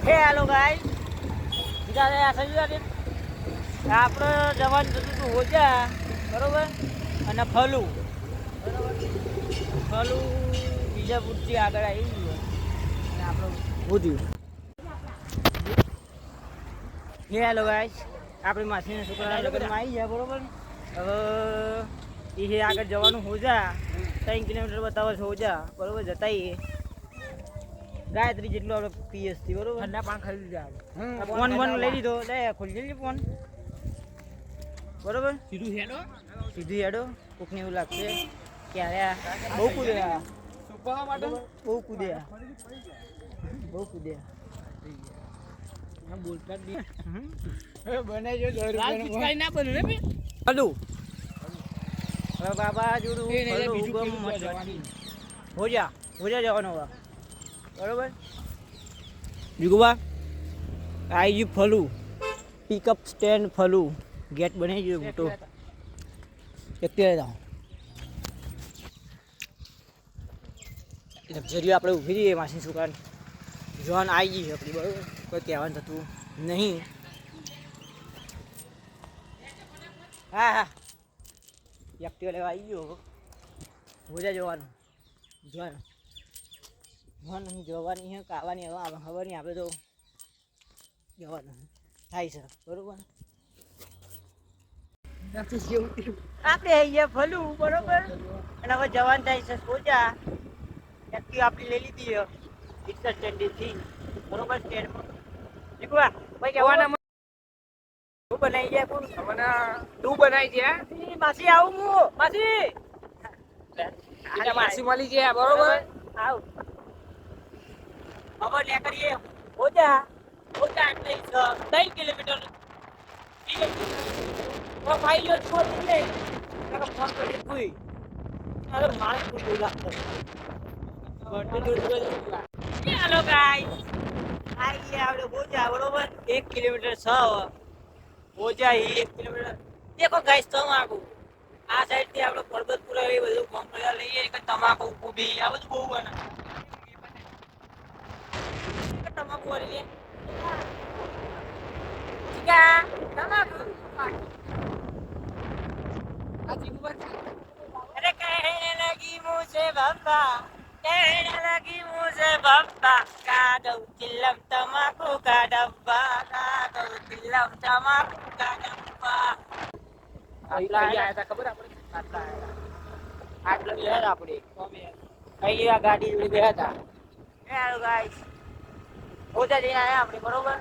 Hello guys, આપણે જવાનું થતું હતું હોજા, બરોબર, અને ફલું, બરોબર, ફલું બીજાપુરથી આગળ આવી ગયું અને આપણું હોદ્યું. હેલો ગાઈસ, આપણી માસીના છોકરાના લગ્નમાં આવી ગયા, બરોબર. હવે એ આગળ જવાનું હોજા 3 કિલોમીટર બતાવે છે હોજા, બરોબર. જતાઈએ ગાયત્રી જેટલું આપણે પીએસ થી, બરોબર. ઠંડા પાણી ખાઈ લીધા, ફોન લઈ લીધો, ખોલી જઈએ ફોન, બરોબર. સીધું હેડો કોકને એવું લાગશે ક્યારે બહુ કૂદ્યા, બહુ કૂદ્યા, બહુ કૂદ્યા. બોલતા જ બનાવી હલો. હવે બાબા જોડું હોજા જવાનો હવે, બરોબર. જુગુબા આવી ગયું ફલું, પિકઅપ સ્ટેન્ડ ફલું, ગેટ બની ગયો મોટો. લક્ઝરી આપણે ઊભી રહીએ માસી છોકરાની જોન આવી ગઈ છે આપણી, બરોબર. કોઈ કહેવાનું થતું નહીં. હા એક્ટિવા લેવા આવી ગયો, હોજા જવાનું નહીં જવાની છે, કાવાની હવે ખબર નહીં, આપણે તો જવાનું થાય છે, બરોબર. આપણે અહીંયા ફલું, બરોબર, અને હવે જવાનું થાય છે સોજા. એક્ટિવા આપણી લઈ લીધી રિક્ષા સ્ટેન્ડથી, બરોબર. સ્ટેન્ડમાં જીગવા ભાઈ જવાના તું બનાવી જાય, કોણ તું બનાવી દે. માસી આવું હું, માસી માસી મળી ગયા, બરોબર. આવ હવે લે કરીએ હોજા 3 કિલોમીટર ભાઈ લો છોડી દે, ફોન કરી કોઈ અરે માર કોઈ લાગતો. હેલો ગાઈસ, આઈએ આપણે હોજા, બરોબર. 1 કિલોમીટર છે હોજા, 1 કિલોમીટર. દેખો ગાઈસ, તમાકુ આ સાઈડ થી આપણે પરબતપુરા એ બધું કંપની લઈએ કે તમાકુ કુબી આ બધું બહુ બને. તમાકુ વાળી લે ચીકા તમાકુ આ ચીકુ અરે કહેને લગી મુझे બાબા, કહેને લગી મુझे બાબા, કાદવ ચિલ્લમ તમાકુ કા ડબ્બા, કાદવ ચિલ્લમ તમાકુ કા ડબ્બા. આટલા આયા હતા ખબર આપણે, આટલા ગયા આપણે કઈ આ ગાડી જોડે ગયા હતા. હેલો ગાઈસ, હોજા જઈને આયા આપણે, બરોબર.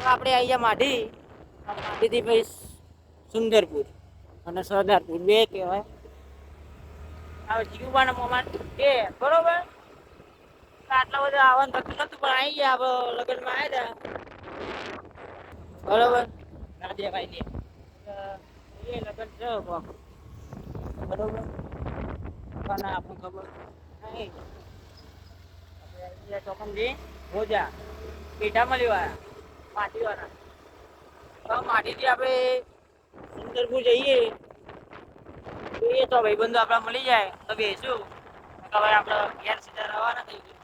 આપણે અહીંયા માઢીથી પછી સુંદરપુર અને સરદારપુર બે કહેવાય. હવે જીગુબાના મોમાં બે, બરોબર. આટલા બધા આવવાનું થતું નતું, પણ આવી ગયા આપણે લગ્નમાં આવ્યા હતા, બરોબર. રાધેભાઈ ને એ લગ્ન છે બરોબર, પણ આપણું ખબર નહીં. આપણે ચોકમજી હોજા પેઠામાં લેવાયા માટીવાળા. માટીથી આપણે સુંદરપુર જઈએ એ તો ભાઈબંધો આપણા મળી જાય તો બેસું, ખબર આપણે ઘેર સીધા રવાના થઈ ગયું.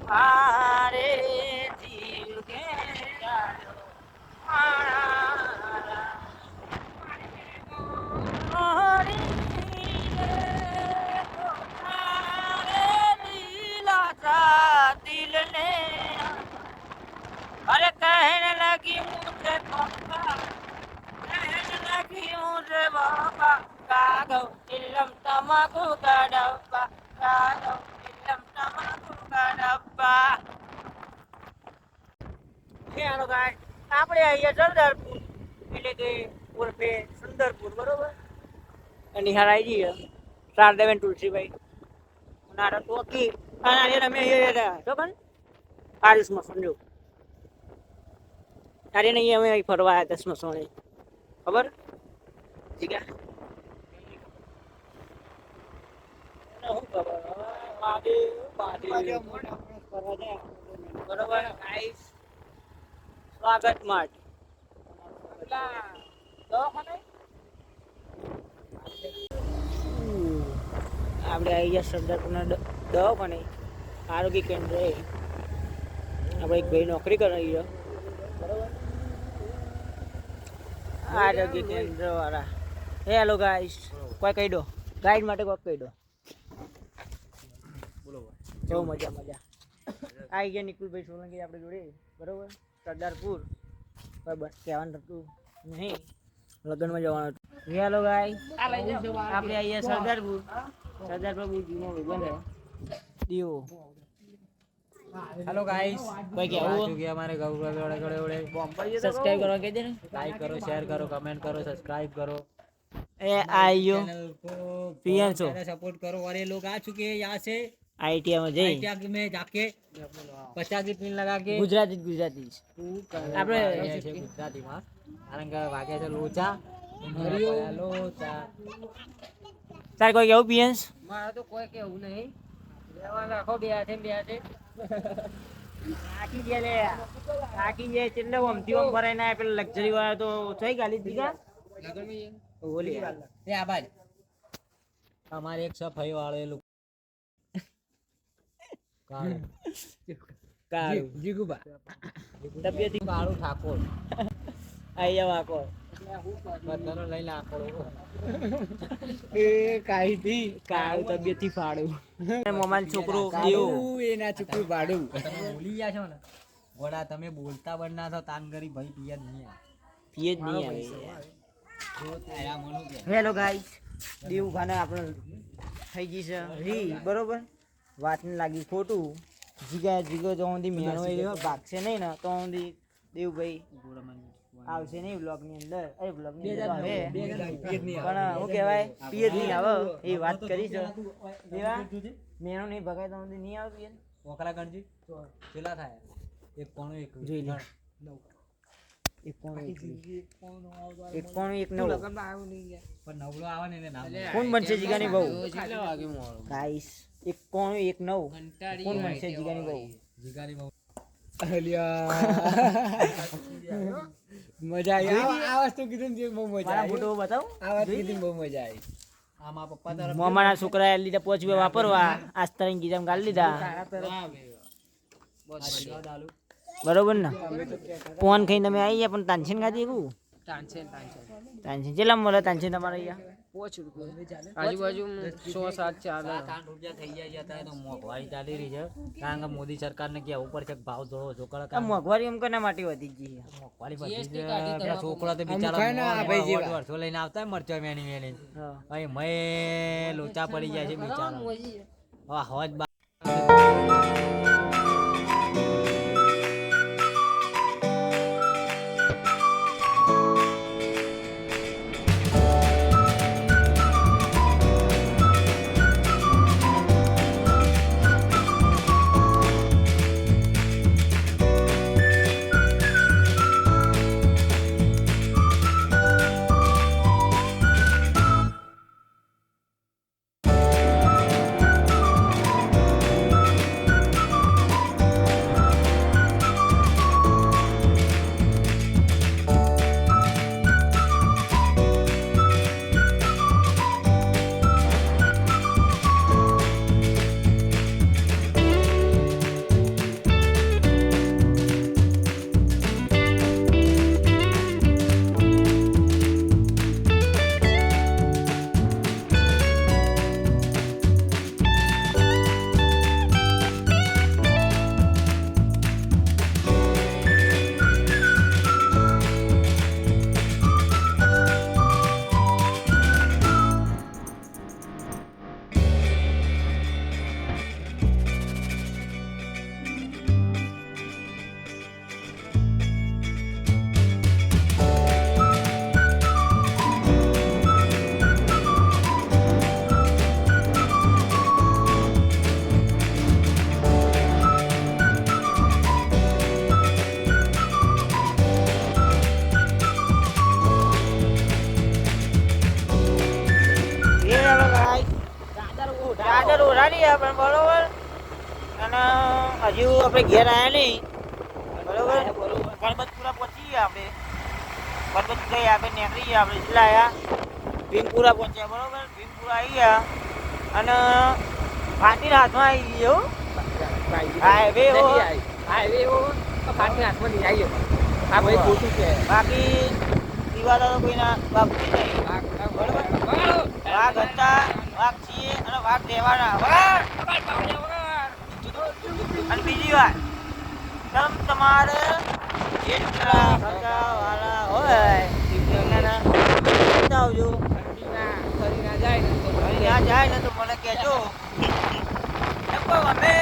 हारे जीव के जानो दिल ने अरे कहने लगी मुझे पापा, कहने लगी मुझे बाबा, कागो चिल्लम तमाकू का डब्बा, कागो चिल्लम तमाकू का डब्बा. હેલો ગાઈસ, આપણે અહીંયા સરદારપુર એટલે કે ઉર્ફે સુંદરપુર, બરોબર. નિહાર આવી જઈએ શારદાબેન તુલસીભાઈ નારા ટોકી અને અમે અહીંયા ખબર આયુષમાં સમજો તારે નહીં, અમે અહીં ફરવા આવ્યા 10 મસોણે, ખબર ઠીક છે. શું ખબર બરોબર ગાઈસ, સ્વાગત માટે આપણે આવી ગયા સરદારપુરના દવાખાને આરોગ્ય કેન્દ્ર. આપણે એક ભાઈ નોકરી કરી રહ્યો બરોબર, આરોગ્ય કેન્દ્ર વાળા. હેલો ગાઈસ, કોઈ કહી દો ગાઈડ માટે કોઈ કહી દો. બહુ મજા આવી ગયા નિકુલભાઈ સોલંકી આપણે જોડે બરોબર, સરદારપુર. બરાબર, કહેવાનું હતું નહીં, લગ્નમાં જવાનું હતું. હેલો ગાઈસ, આપણે આવીએ સરદારપુર. સરદારપુર બહુ જૂનો લગ્ન દીવો. હેલો ગાઈસ, કોઈ કહેવું કે અમારે સબસ્ક્રાઇબ કરો, કહી દે ને, લાઈક કરો, શેર કરો, કમેન્ટ કરો, સબસ્क्राइब करो. आइयो पियंसो सपोर्ट करो. और ये लोग आ चुके हैं यहाँ से आईटीआई में में जाके 50 की पिन लगा के गुजराती આપણે ગુજરાતીમાં કારણ કે વાગે છે લોચા. લોચા તાર કોઈ કેવું પિયન્સ? મારે તો કોઈ કેવું નહીં, લેવા રાખો. બે હાથે આખી જે લે આખી જે એટલે ઓમથી ઓમ ભરાય ના પેલા લક્ઝરી વાળા તો થઈ ગાલી દીધા. બોલી એ આબાજ અમારે એક સફાઈ વાળો એ લોકો કાળું જીગુબા તબિયત કાળું ઠાકોર આયા વાકો બધાનો લઈને આખો એ કાઈ થી કાળું તબિયત થી ફાડું મોમાન છોકરો દેવ એના છોકરું ભાડું ભૂલી ગયા છો ને વડા. તમે બોલતા બનના છો તાનગરી ભાઈ પિયત નહીં આવે. હેલો ગાઈસ, દેવ ખાને આપણે થઈ ગઈ છે રી બરોબર. વાતને લાગી ખોટું. જીગો તો ઊંધી મેણો ભાગશે નહીં ને તો ઊંધી દેવભાઈ આવશે નહીં બ્લોગ ની અંદર. અરે બ્લોગ ની અંદર આવે પણ શું કહેવાય પિયત નહીં આવે એ વાત કરી છે. દેવા મેણો નહીં ભગાય તો ઊંધી નહીં આવે પિયત. ઓકરા ગણજી કેટલા થાય? એક કોણું એક જોઈ લે. કોણ બનશે જીગાની બહુ? ગાઈસ 91 કોણ બનશે જીગાની બહુ? મજા આવી આ વસ્તુ કીધું ને બહુ મજા આવી. ફોટો બતાવો, આ વાત કીધી બહુ મજા આવી. આમાં પપ્પા તરફ મામાના છોકરા લીધા 5 રૂપિયા વાપરવા આસ્તરીન ગીજામ ગાલી લીધા બરોબર ને. ફોન ખાઈને તમે આવી ગયા પણ તાનસેન ખાધી એવું તાનસેન કેટલા મળે? તાનસેન તમારે અહીંયા 5 રૂપિયા આજુબાજુ 100-7 ચાલે. 8 રૂપિયા થઈ જાય અત્યારે તો મોંઘવારી ચાલી રહી છે કારણ કે મોદી સરકારને કેવું પડશે ભાવ ધોળો છોકરા. મોંઘવારી એમ કોના માટે વધી ગઈ? મોંઘવારી વધી છે. છોકરા તો બિચારા વર્ષો લઈને આવતા મરચા વેણી અહીં મેં લોચા પડી જાય છે બિચારા. હજ ચાદર ઓઢાડી પણ બરોબર. અને હજુ આપણે ઘેર આવ્યા નહીં બરોબર. ગણપતપુરા પહોંચી ગયા આપણે. ગણપતપુરા આપણે નીકળી ગયા આપણે જેટલા આવ્યા ભીમપુરા પહોંચ્યા બરોબર. ભીમપુરા આવી ગયા અને ફાટીના હાથમાં આવી ગયો હાઈવે ફાટીના હાથમાં નહીં આવી ગયો. આ ભાઈ ખોટું છે. બાકી દીવાલો તો કોઈના બાપુ નહીં બરોબર. વાઘ હતા વાઘ છીએ અને વાઘ રહેવાના. અને બીજી વાત તમારે જેટલા ખર્ચાવાળા હોય આવજો. જાય ને તો મને કહેજો. અમે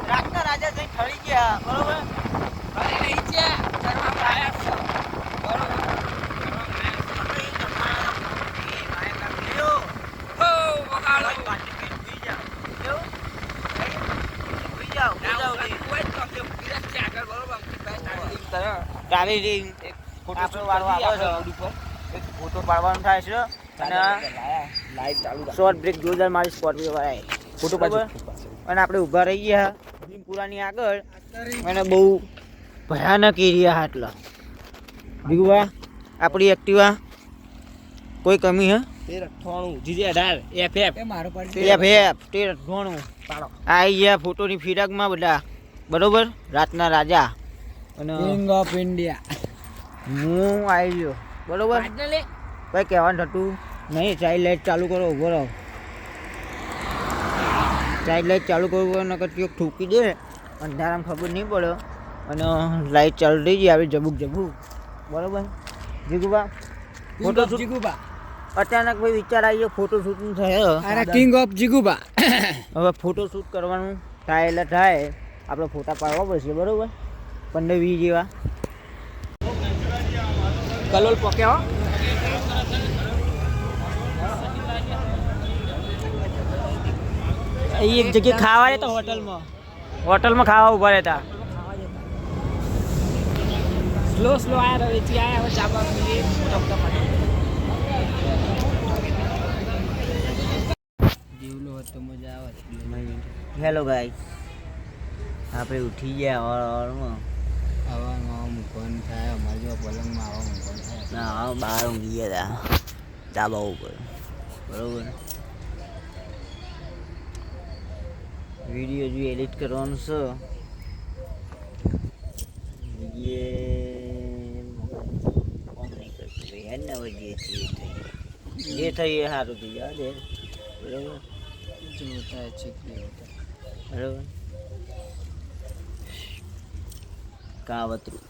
રાતના રાજા જઈને ઠરી ગયા બરોબર. ટ્રાવેલિંગ ફોટો પાડવાનું થાય છે અને લાઈટ ચાલુ શોર્ટ બ્રેક જોરદાર મારી સ્કોર્પિયો વાળાએ ફોટો પાડો. અને આપણે ઊભા રહી ગયા ભીમપુરાની આગળ અને બહુ ભયાનક એરિયા આટલા બીગુભા આપણી એક્ટિવા કોઈ કમી હે 1398 આવી ગયા ફોટોની ફિરાકમાં બધા બરોબર. રાતના રાજા અને કિંગ ઓફ ઇન્ડિયા હું આવી ગયો બરોબર. કઈ કહેવાનું થતું નહીં. ચાઇલ્ડ લાઇટ ચાલુ કરો ઉભો રહો. ચાઇલ્ડ લાઇટ ચાલુ કરવું નકર ચોક ઠૂકી દે અંધારામાં ખબર નહીં પડે અને લાઇટ ચાલુ થઈ ગઈ આવી જબુક જબુક બરોબર. જીગુબા ફોટો જીગુબા અચાનક ભાઈ વિચાર આવી ગયો ફોટો શૂટિંગ થયો. કિંગ ઓફ જીગુબા હવે ફોટો શૂટ કરવાનું થાય એટલે થાય. આપણે ફોટા પાડવા પડશે બરોબર. 15-20 જેવા કલોલ પોક્યા એક જગ્યાએ ખાવા રહેતા હોટલમાં ખાવા ઉભા રહેતા. સ્લો આયા વેચી આયા હવે ચાબા જેવલો હતો મજા આવે. હેલો ગાઈસ આપણે ઉઠી ગયા હવારમાં મૂકવાનું થાય અમારે જો પલંગમાં આવા મૂકવાનું થાય ના બહાર ઊંઘી ગયા હતા ધાબા ઉપર બરોબર. વિડીયો જો એડિટ કરવાનું છે જે થઈ એ સારું થઈ જાય બરોબર. જોતા છે બરોબર. કાવતરું